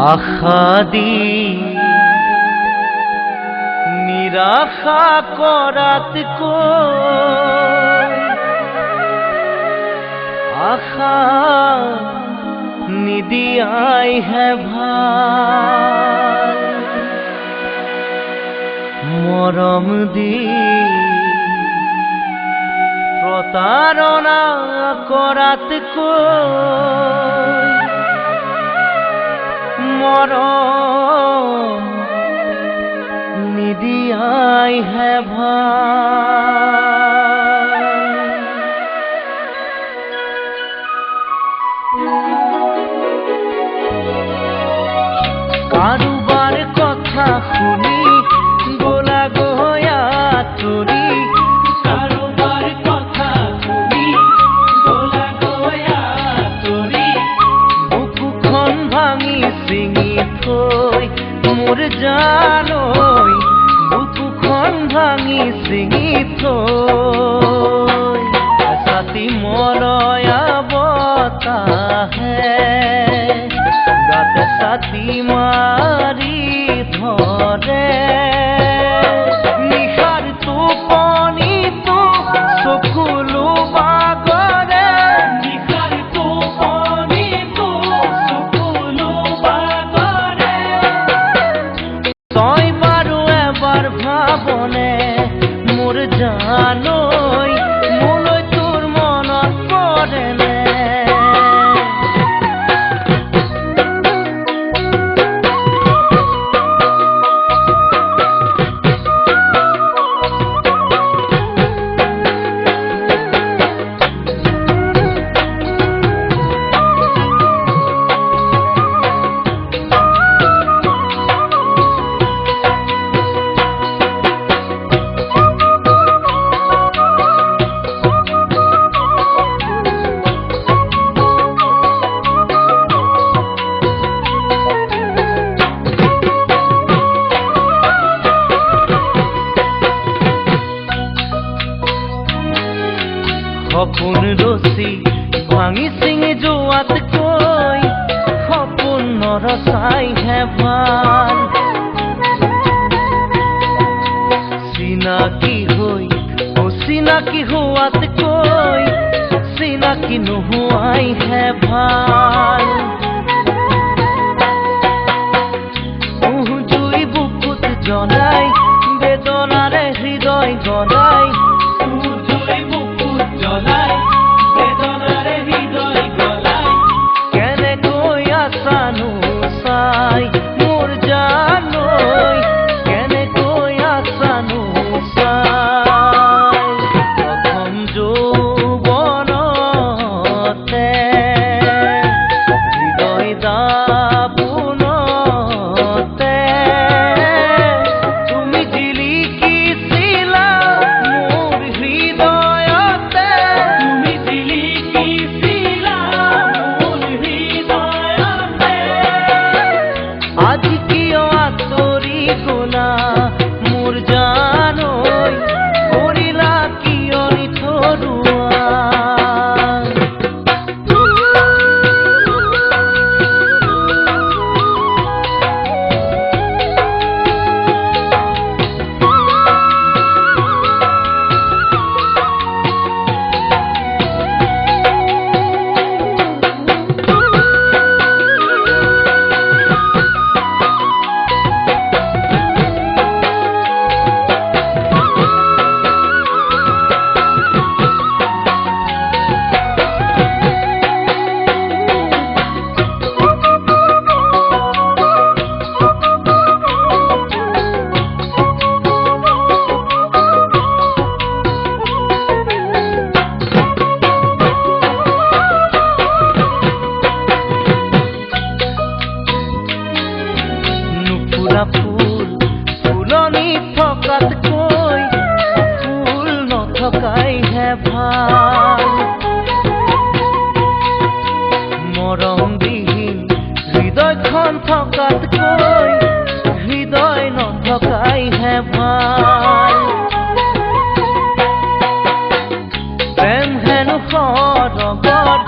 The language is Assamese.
আশা দি নিৰাশা কৰাতকৈ আশা নিদিয়াইহে ভাল। মৰম দি প্ৰতাৰণা কৰাতকৈ মৰম নিদিয়াইহে ভাল। কাৰোবাৰ কথা শুনি গোলা গয়া তুলি, কাৰোবাৰ কথা শুনি গোলা গয়া তুলি, বুকুখন ভাঙি ছিঙি থৈ মোৰ জানৈ, বুকুখন ভাঙি ছিঙি থৈ ছাতি মলয়া বতাহে গাত ছাতি মাৰি ধৰে। নিশাৰ টোপনিটো চকুলো বাগৰে, নিশাৰ টোপনিটো চকুলো বাগৰে। তই বাৰু এবাৰ ভাবনে মোৰ জানৈ, মোলৈ তোৰ মনত পৰেনে? সপোন ৰচি ভাঙি ছিঙি যোৱাতকৈ সপোন নৰচাইহে ভাল। চিনাকি হৈ অচিনাকি হোৱাতকৈ চিনাকি নোহোৱাইহে ভাল। জুই বুকুত জ্বলাই বেদনাৰে হৃদয় গলাই, কেনেকৈ আছানো চাই মোৰ জানৈ, কেনেকৈ আছানো চাই। প্ৰথম যৌৱনতে হৃদয় দাপোনতে তুমি জিলিকিছিলা মোৰ হৃদয়তে, তুমি জিলিকিছিলা মোৰ হৃদয়তে। আজি কিয় আঁতৰি গলা মোৰ জানৈ, কৰিলা কিয় নিথৰুৱা? ফুল ফুলনি থকাতকৈ ফুল নথকাইহে ভাল। মৰমবিহীন হৃদয়খন থকাতকৈ হৃদয় নথকাইহে ভাল। প্ৰেম হেনো সৰগত